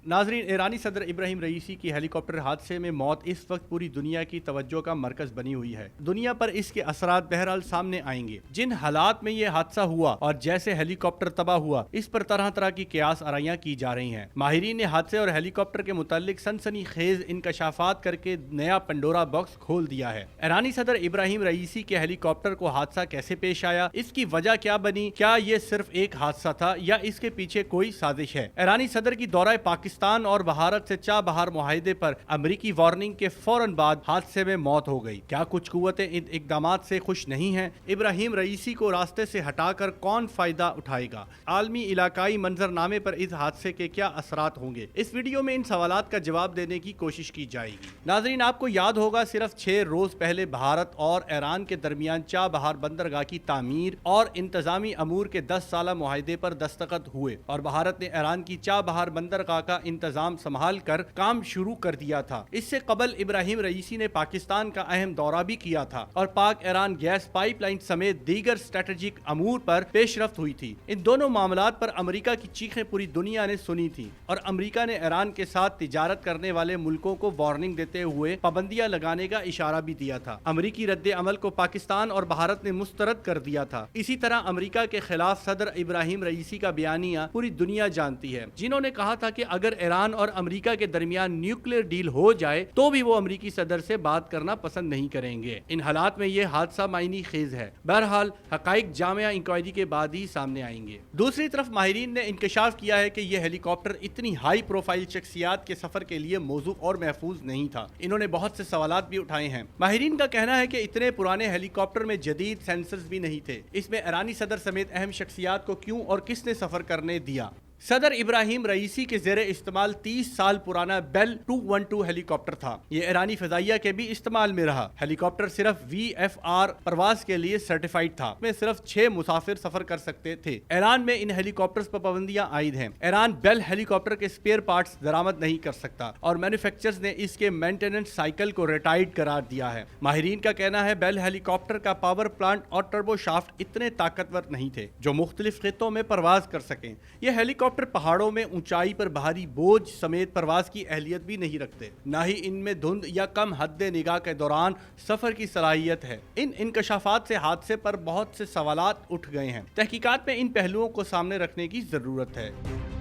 नाजरीन, ईरानी सदर इब्राहिम रईसी की हेलीकॉप्टर हादसे में मौत इस वक्त पूरी दुनिया की तवज्जो का मरकज बनी हुई है। दुनिया पर इसके असरात बहरहाल सामने आएंगे। जिन हालात में ये हादसा हुआ और जैसे हेलीकॉप्टर तबाह हुआ, इस पर तरह तरह की कियास आराइयां की जा रही हैं। माहिरीन ने हादसे और हेलीकॉप्टर के मुतालिक सनसनी खेज इंकशाफात करके नया पंडोरा बॉक्स खोल दिया है। ईरानी सदर इब्राहिम रईसी के हेलीकॉप्टर को हादसा कैसे पेश आया, इसकी वजह क्या बनी, क्या ये सिर्फ एक हादसा था या इसके पीछे कोई साजिश है। ईरानी सदर की दौरा पाकिस्तान और भारत से चाबहार मुआहिदे पर अमरीकी वार्निंग के फौरन बाद हादसे में मौत हो गई। क्या कुछ कुव्वतें इन इकदामात से खुश नहीं हैं? इब्राहिम रईसी को रास्ते से हटाकर कौन फायदा उठाएगा? आलमी इलाकाई मंजरनामे पर इस हादसे के क्या असरात होंगे? इस वीडियो में इन सवालात का जवाब देने की कोशिश की जाएगी। नाजरीन, आपको याद होगा सिर्फ 6 रोज पहले भारत और ईरान के दरमियान चाबहार बंदरगाह की तामीर और इंतजामी अमूर के 10 साला मुआहिदे पर दस्तखत हुए और भारत ने ईरान की चाबहार बंदरगाह का इंतजाम संभाल कर काम शुरू कर दिया था। इससे कबल इब्राहिम रईसी ने पाकिस्तान का अहम दौरा भी किया था और पाक ईरान गैस पाइपलाइन समेत दीगर स्ट्रेटेजिक अमूर पर पेशरफ्त हुई थी। इन दोनों मामलात पर अमेरिका की चीखें पूरी दुनिया ने सुनी थी और अमेरिका ने ईरान के साथ तिजारत करने वाले मुल्कों को वार्निंग देते हुए पाबंदियां लगाने का इशारा भी दिया था। अमेरिकी रद्द अमल को पाकिस्तान और भारत ने मुस्तरद कर दिया था। इसी तरह अमेरिका के खिलाफ सदर इब्राहिम रईसी का बयानिया पूरी दुनिया जानती है, जिन्होंने कहा था कि अगर ईरान और अमेरिका के दरमियान न्यूक्लियर डील हो जाए तो भी वो अमेरिकी सदर से बात करना पसंद नहीं करेंगे। इन हालात में ये हादसा मायनी खेज है। बहरहाल हकाइक जामिया इंक्वायरी के बाद ही सामने आएंगे। दूसरी तरफ माहिरीन ने इंकशाफ किया है कि यह हेलीकॉप्टर इतनी हाई प्रोफाइल शख्सियात के सफर के लिए मौजू और महफूज नहीं था। इन्होंने बहुत से सवालात भी उठाए हैं। माहिरीन का कहना है कि इतने पुराने हेलीकॉप्टर में जदीद सेंसर्स भी नहीं थे। इसमें ईरानी सदर समेत अहम शख्सियात को क्यों और किसने सफर करने दिया? सदर इब्राहिम रईसी के जेरे इस्तेमाल 30 साल पुराना बेल 212 हेलीकॉप्टर था। ये ईरानी फजाइया के भी इस्तेमाल में रहा। हेलीकॉप्टर सिर्फ VFR परवाज के लिए सर्टिफाइड था। में सिर्फ 6 मुसाफिर सफर कर सकते थे। ईरान में इन हेलीकॉप्टर्स पर पाबंदियां आयद हैं। ईरान बेल हेलीकॉप्टर के स्पेयर पार्ट्स दरामद नहीं कर सकता और मैन्युफैक्चरर्स ने इसके मेंटेनेंस साइकिल को रिटायर्ड करार दिया है। माहिरीन का कहना है बेल हेलीकॉप्टर का पावर प्लांट और टर्बो शाफ्ट इतने ताकतवर नहीं थे जो मुख्तलिफ खित्तों में परवाज कर सकें। यह हेलीकॉप्टर पहाड़ों में ऊंचाई पर भारी बोझ समेत परवाज की अहलियत भी नहीं रखते। न ही इनमें धुंध या कम हद निगाह के दौरान सफर की सलाहियत है। इन इंकशाफात से हादसे पर बहुत से सवालात उठ गए हैं। तहकीकात में इन पहलुओं को सामने रखने की जरूरत है।